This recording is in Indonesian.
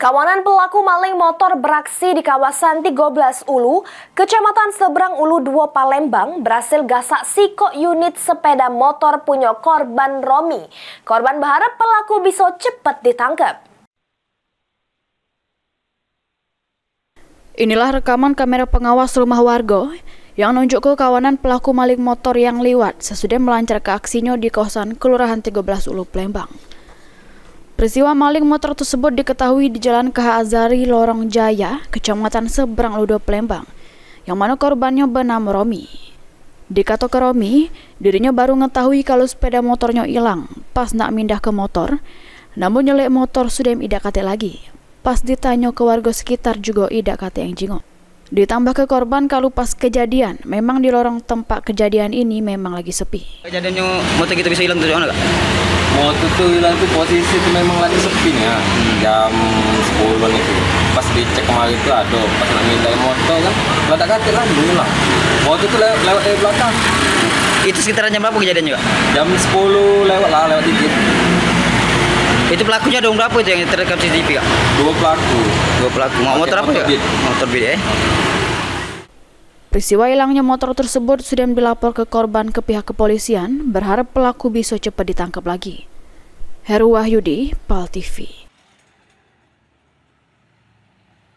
Kawanan pelaku maling motor beraksi di kawasan 13 Ulu, Kecamatan Seberang Ulu 2 Palembang berhasil gasak sikok unit sepeda motor punya korban Romi. Korban berharap pelaku bisa cepat ditangkap. Inilah rekaman kamera pengawas rumah warga yang nunjuk ke kawanan pelaku maling motor yang liwat sesudah melancar ke aksinya di kawasan Kelurahan 13 Ulu Palembang. Peristiwa maling motor tersebut diketahui di Jalan KH Azari, Lorong Jaya, Kecamatan Seberang Ulu Palembang, yang mana korbannya bernama Romi. Dikata ke Romi, dirinya baru mengetahui kalau sepeda motornya hilang pas nak mindah ke motor, namun nyelek motor sudah tidak kate lagi. Pas ditanya ke warga sekitar juga tidak kate yang jingok. Ditambah ke korban kalau pas kejadian, memang di lorong tempat kejadian ini memang lagi sepi. Kejadiannya motor kita bisa hilang tuh mana kak? Motor tuh hilang tuh posisi tuh memang lagi sepi ya, jam 10-an itu. Pas dicek kemarin itu ada, pas nak minta motor kan, nggak ada kate lagi hilang. Motor tuh lewat dari belakang. Itu sekitaran jam berapa kejadiannya kak? Jam 10 lewat dikit. Itu pelakunya ada berapa itu yang terekam CCTV kak? Dua pelaku. Motor apa ya? Motor Beat. Peristiwa hilangnya motor tersebut sudah dilapor ke korban ke pihak kepolisian, berharap pelaku bisa cepat ditangkap lagi. Heru Wahyudi, PAL TV.